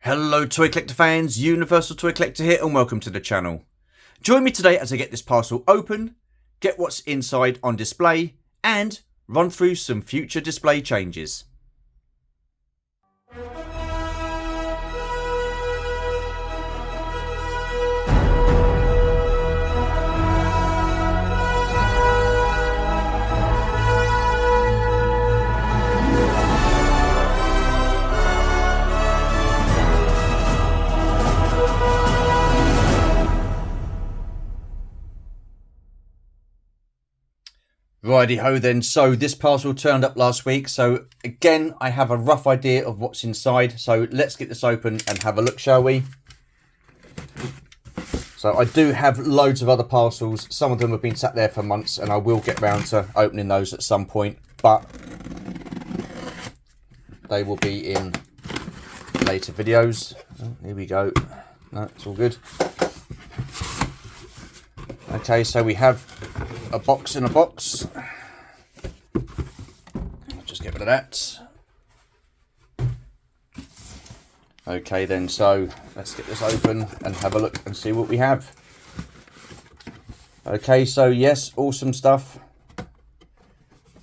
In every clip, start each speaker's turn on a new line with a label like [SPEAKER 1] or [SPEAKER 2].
[SPEAKER 1] Hello Toy Collector fans, Universal Toy Collector here and welcome to the channel. Join me today as I get this parcel open, get what's inside on display and run through some future display changes. Righty ho then, so this parcel turned up last week, so again I have a rough idea of what's inside, so let's get this open and have a look, shall we? So I do have loads of other parcels, some of them have been sat there for months and I will get round to opening those at some point, but they will be in later videos. Oh, here we go, no, it's all good. Okay, so we have a box in a box. I'll just get rid of that. Okay then, so let's get this open and have a look and see what we have. Okay, so yes, awesome stuff.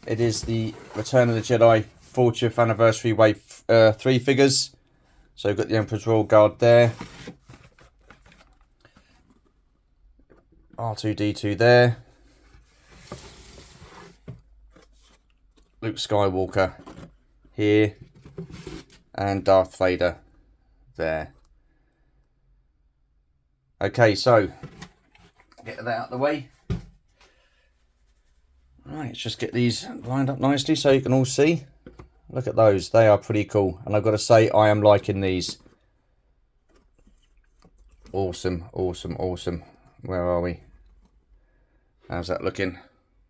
[SPEAKER 1] It is the Return of the Jedi 40th Anniversary Wave 3 figures. So we've got the Empress Royal Guard there. R2-D2 there. Luke Skywalker here. And Darth Vader there. Okay, so get that out of the way. Right, let's just get these lined up nicely so you can all see. Look at those, they are pretty cool. And I've got to say, I am liking these. Awesome, awesome, awesome. Where are we? How's that looking?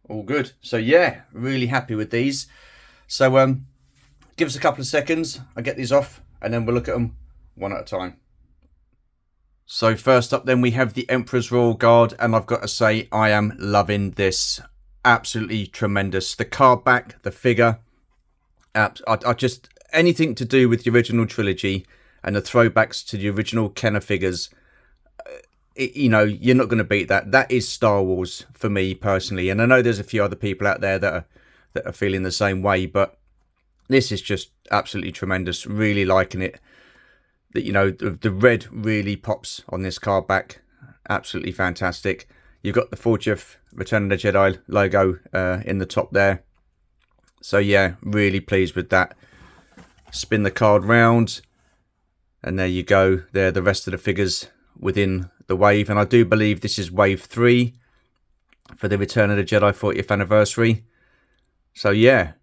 [SPEAKER 1] All good. So yeah, really happy with these. So give us a couple of seconds. I'll get these off and then we'll look at them one at a time. So first up then we have the Empress Royal Guard, and I've got to say I am loving this. Absolutely tremendous. The card back, the figure. I just, anything to do with the original trilogy and the throwbacks to the original Kenner figures, you know, you're not going to beat that. That is Star Wars for me personally, and I know there's a few other people out there that are feeling the same way, but this is just absolutely tremendous. Really liking it. That, you know, the red really pops on this card back. Absolutely fantastic. You've got the 40th Return of the Jedi logo in the top there. So yeah, really pleased with that. Spin the card round, and there you go. There, the rest of the figures within the wave, and I do believe this is wave 3 for the Return of the Jedi 40th anniversary. So yeah,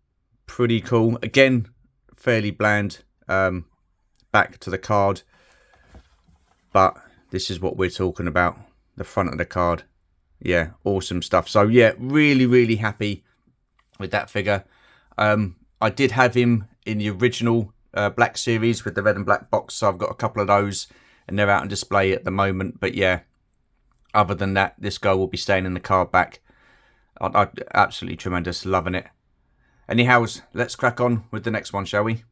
[SPEAKER 1] pretty cool. Again, fairly bland back to the card, but this is what we're talking about, the front of the card. Yeah, awesome stuff. So yeah, really happy with that figure. I did have him in the original Black series with the red and black box, so I've got a couple of those and they're out on display at the moment. But yeah, other than that, this guy will be staying in the card back. Absolutely tremendous, loving it. Anyhows, let's crack on with the next one, shall we?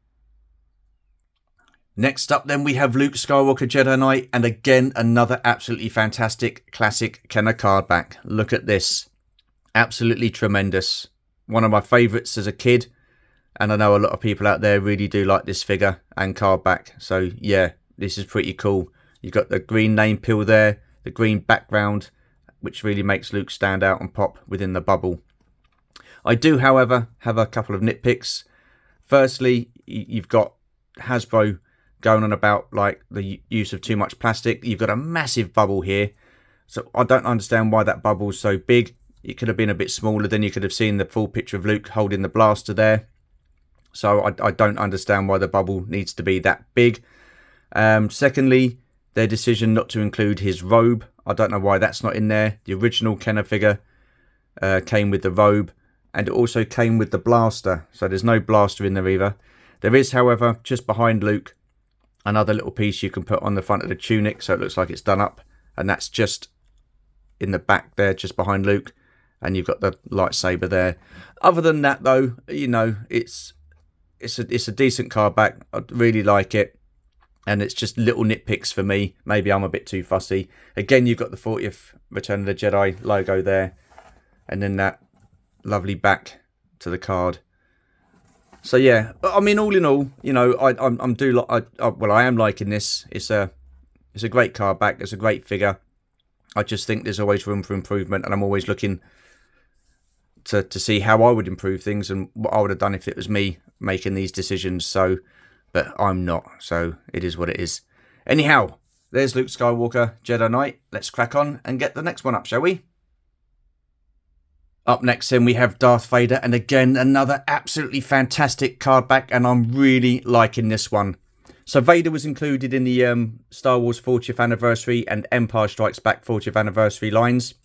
[SPEAKER 1] Next up then we have Luke Skywalker Jedi Knight, and again another absolutely fantastic classic Kenner card back. Look at this, absolutely tremendous. One of my favourites as a kid, and I know a lot of people out there really do like this figure and card back. So yeah, this is pretty cool. You've got the green name peel there, the green background, which really makes Luke stand out and pop within the bubble. I do, however, have a couple of nitpicks. Firstly, you've got Hasbro going on about like the use of too much plastic. You've got a massive bubble here, so I don't understand why that bubble's so big. It could have been a bit smaller, then you could have seen the full picture of Luke holding the blaster there. So I don't understand why the bubble needs to be that big. Secondly, their decision not to include his robe. I don't know why that's not in there. The original Kenner figure came with the robe, and it also came with the blaster. So there's no blaster in there either. There is, however, just behind Luke, another little piece you can put on the front of the tunic, so it looks like it's done up. And that's just in the back there, just behind Luke. And you've got the lightsaber there. Other than that, though, you know, it's a decent card back. I really like it. And it's just little nitpicks for me. Maybe I'm a bit too fussy. Again, you've got the 40th Return of the Jedi logo there. And then that lovely back to the card. So yeah, I mean, all in all, you know, I am liking this. It's a great card back. It's a great figure. I just think there's always room for improvement, and I'm always looking to see how I would improve things and what I would have done if it was me making these decisions. So, but I'm not. So it is what it is. Anyhow, there's Luke Skywalker, Jedi Knight. Let's crack on and get the next one up, shall we? Up next then we have Darth Vader, and again another absolutely fantastic card back, and I'm really liking this one. So Vader was included in the Star Wars 40th Anniversary and Empire Strikes Back 40th Anniversary lines,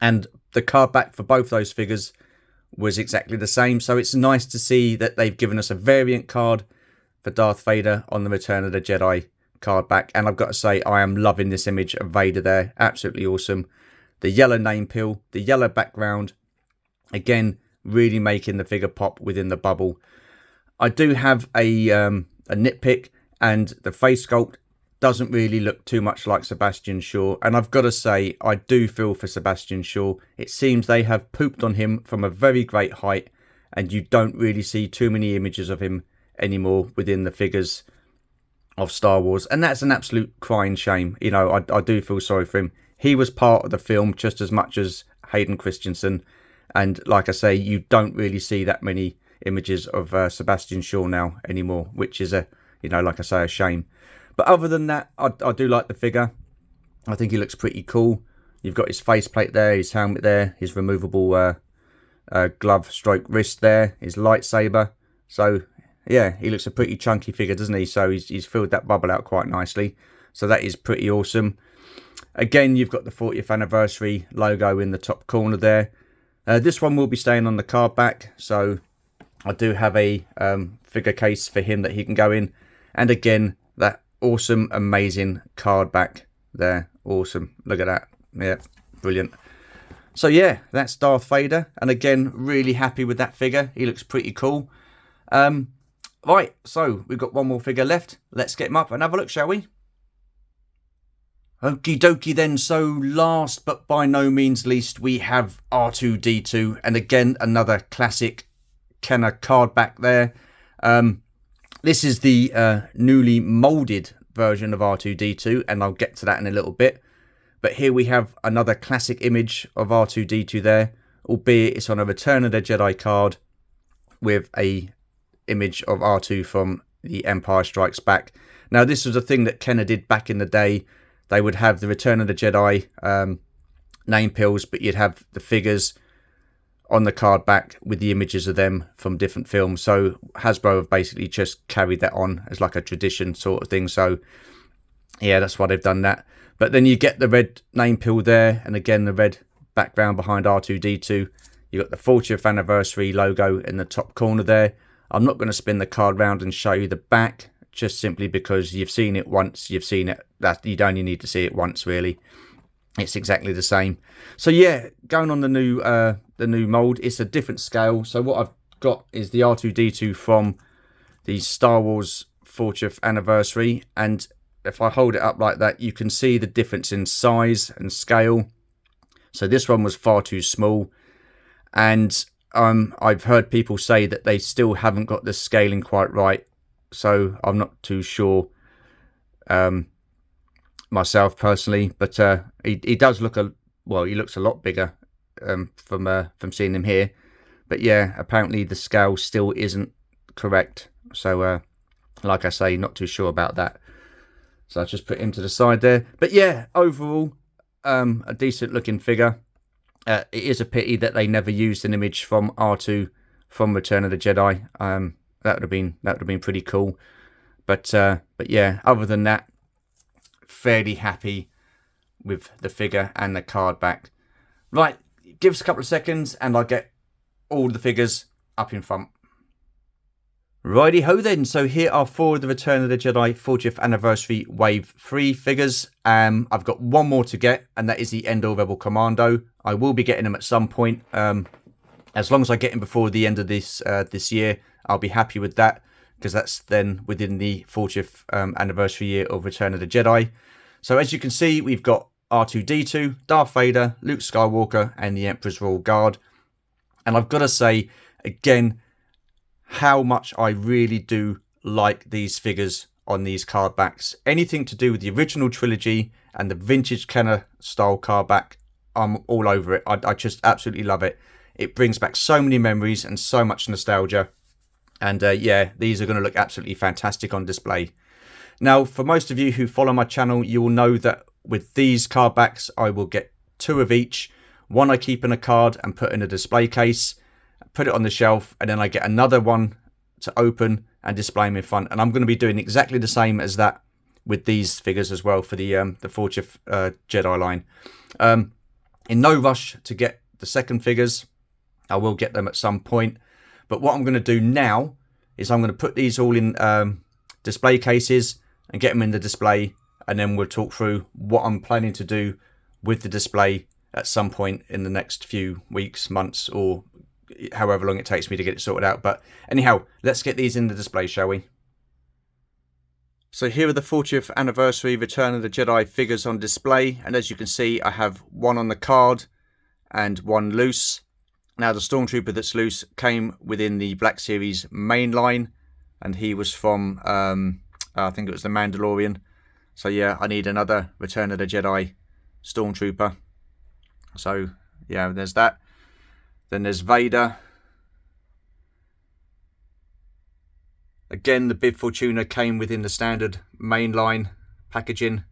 [SPEAKER 1] and the card back for both those figures was exactly the same. So it's nice to see that they've given us a variant card for Darth Vader on the Return of the Jedi card back, and I've got to say I am loving this image of Vader there. Absolutely awesome. The yellow name peel, the yellow background. Again, really making the figure pop within the bubble. I do have a nitpick, and the face sculpt doesn't really look too much like Sebastian Shaw. And I've got to say, I do feel for Sebastian Shaw. It seems they have pooped on him from a very great height, and you don't really see too many images of him anymore within the figures of Star Wars. And that's an absolute crying shame. You know, I do feel sorry for him. He was part of the film just as much as Hayden Christensen. And like I say, you don't really see that many images of Sebastian Shaw now anymore, which is like I say, a shame. But other than that, I do like the figure. I think he looks pretty cool. You've got his faceplate there, his helmet there, his removable glove stroke wrist there, his lightsaber. So yeah, he looks a pretty chunky figure, doesn't he? So he's filled that bubble out quite nicely. So that is pretty awesome. Again, you've got the 40th anniversary logo in the top corner there. This one will be staying on the card back, so I do have a figure case for him that he can go in. And again, that awesome, amazing card back there. Awesome. Look at that. Yeah, brilliant. So yeah, that's Darth Vader. And again, really happy with that figure. He looks pretty cool. Right, so we've got one more figure left. Let's get him up and have a look, shall we? Okie dokie then, so last but by no means least, we have R2-D2, and again, another classic Kenner card back there. This is the newly moulded version of R2-D2, and I'll get to that in a little bit. But here we have another classic image of R2-D2 there, albeit it's on a Return of the Jedi card with a image of R2 from the Empire Strikes Back. Now, this was a thing that Kenner did back in the day. They would have the Return of the Jedi name pills, but you'd have the figures on the card back with the images of them from different films. So Hasbro have basically just carried that on as like a tradition sort of thing. So yeah, that's why they've done that. But then you get the red name pill there, and again the red background behind R2-D2. You've got the 40th anniversary logo in the top corner there. I'm not going to spin the card round and show you the back, just simply because you've seen it once, you've seen it, that you only need to see it once really. It's exactly the same. So yeah, going on the new mold, it's a different scale. So what I've got is the R2-D2 from the Star Wars 40th anniversary, and if I hold it up like that, you can see the difference in size and scale. So this one was far too small, and I've heard people say that they still haven't got the scaling quite right. So I'm not too sure myself personally, but he does look he looks a lot bigger from seeing him here. But yeah, apparently the scale still isn't correct. So like I say, not too sure about that. So I'll just put him to the side there. But yeah, overall, a decent looking figure. It is a pity that they never used an image from R2 from Return of the Jedi. That would have been pretty cool. But yeah, other than that, fairly happy with the figure and the card back. Right, give us a couple of seconds and I'll get all the figures up in front. Righty ho then, so here are 4 of the Return of the Jedi 40th Anniversary Wave 3 figures. I've got one more to get, and that is the Endor Rebel Commando. I will be getting them at some point. As long as I get him before the end of this year, I'll be happy with that. because that's then within the 40th anniversary year of Return of the Jedi. So as you can see, we've got R2-D2, Darth Vader, Luke Skywalker, and the Empress Royal Guard. And I've got to say, again, how much I really do like these figures on these card backs. Anything to do with the original trilogy and the vintage Kenner style card back, I'm all over it. I just absolutely love it. It brings back so many memories and so much nostalgia. And yeah, these are going to look absolutely fantastic on display. Now, for most of you who follow my channel, you will know that with these card backs, I will get 2 of each. One I keep in a card and put in a display case, put it on the shelf, and then I get another one to open and display them in front. And I'm going to be doing exactly the same as that with these figures as well for the 40th Jedi line. In no rush to get the second figures. I will get them at some point. But what I'm going to do now is I'm going to put these all in display cases and get them in the display. And then we'll talk through what I'm planning to do with the display at some point in the next few weeks, months, or however long it takes me to get it sorted out. But anyhow, let's get these in the display, shall we? So here are the 40th anniversary Return of the Jedi figures on display. And as you can see, I have one on the card and one loose. Now, the Stormtrooper that's loose came within the Black Series main line. And he was from, I think it was the Mandalorian. So yeah, I need another Return of the Jedi Stormtrooper. So yeah, there's that. Then there's Vader. Again, the Bib Fortuna came within the standard mainline packaging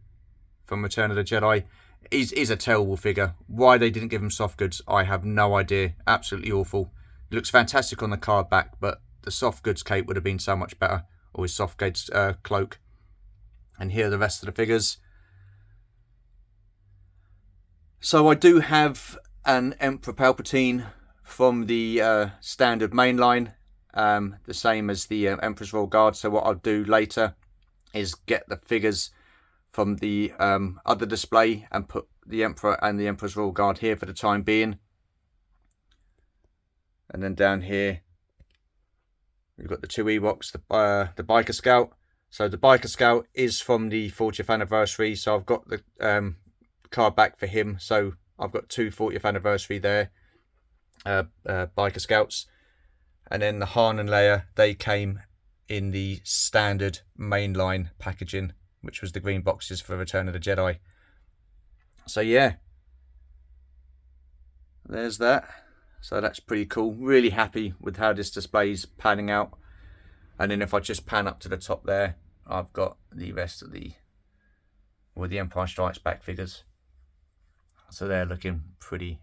[SPEAKER 1] from Return of the Jedi. He's a terrible figure. Why they didn't give him soft goods, I have no idea. Absolutely awful. He looks fantastic on the card back, but the soft goods cape would have been so much better. Or his soft goods cloak. And here are the rest of the figures. So I do have an Emperor Palpatine from the standard mainline. The same as the Empress Royal Guard. So what I'll do later is get the figures from the other display and put the Emperor and the Empress Royal Guard here for the time being. And then down here we've got the 2 Ewoks, the Biker Scout. So the Biker Scout is from the 40th anniversary. So I've got the card back for him. So I've got 2 40th anniversary there, Biker Scouts. And then the Han and Leia, they came in the standard mainline packaging, which was the green boxes for Return of the Jedi. So yeah, there's that. So that's pretty cool. Really happy with how this display's panning out. And then if I just pan up to the top there, I've got the rest of the Empire Strikes Back figures. So they're looking pretty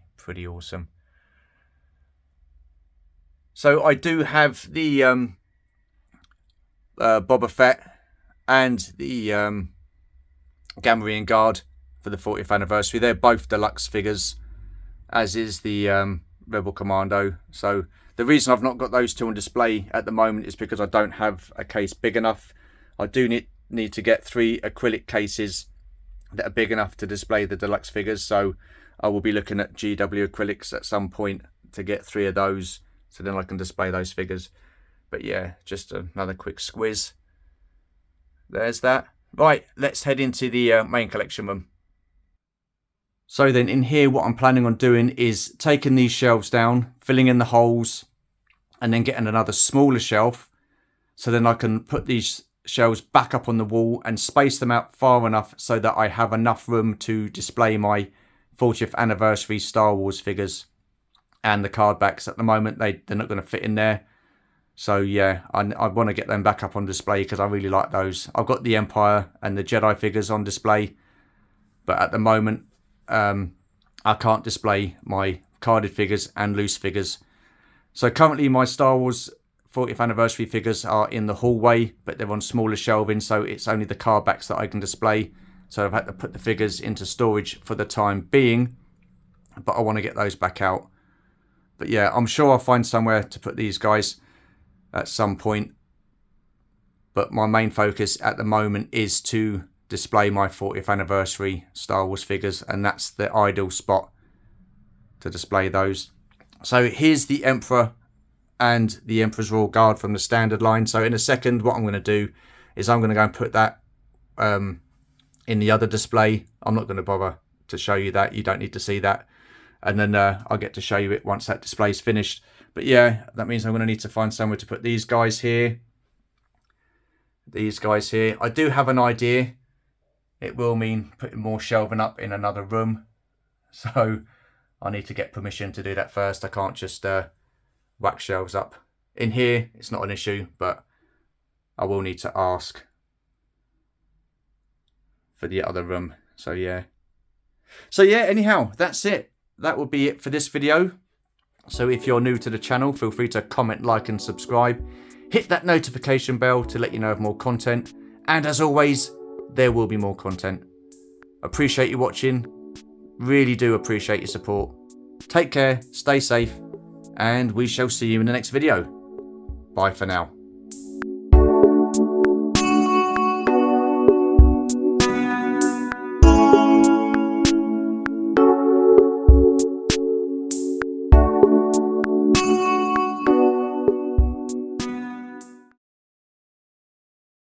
[SPEAKER 1] awesome. So I do have the Boba Fett and the Gamorrean Guard for the 40th anniversary. They're both deluxe figures, as is the Rebel Commando. So the reason I've not got those 2 on display at the moment is because I don't have a case big enough. I do need to get 3 acrylic cases that are big enough to display the deluxe figures. So I will be looking at GW acrylics at some point to get 3 of those. So then I can display those figures. But yeah, just another quick squiz. There's that. Right, let's head into the main collection room. So then in here, what I'm planning on doing is taking these shelves down, filling in the holes, and then getting another smaller shelf. So then I can put these shelves back up on the wall and space them out far enough so that I have enough room to display my 40th anniversary Star Wars figures. And the card backs at the moment, they're not going to fit in there. So yeah, I want to get them back up on display because I really like those. I've got the Empire and the Jedi figures on display. But at the moment, I can't display my carded figures and loose figures. So currently my Star Wars 40th anniversary figures are in the hallway, but they're on smaller shelving. So it's only the card backs that I can display. So I've had to put the figures into storage for the time being. But I want to get those back out. But yeah, I'm sure I'll find somewhere to put these guys at some point. But my main focus at the moment is to display my 40th anniversary Star Wars figures. And that's the ideal spot to display those. So here's the Emperor and the Emperor's Royal Guard from the standard line. So in a second, what I'm going to do is I'm going to go and put that in the other display. I'm not going to bother to show you that. You don't need to see that. And then I'll get to show you it once that display is finished. But yeah, that means I'm going to need to find somewhere to put these guys here. These guys here. I do have an idea. It will mean putting more shelving up in another room. So I need to get permission to do that first. I can't just whack shelves up. In here, it's not an issue, but I will need to ask for the other room. So yeah. So yeah, anyhow, that's it. That will be it for this video. So if you're new to the channel, feel free to comment, like and subscribe. Hit that notification bell to let you know of more content. And as always, there will be more content. Appreciate you watching. Really do appreciate your support. Take care, stay safe, and we shall see you in the next video. Bye for now.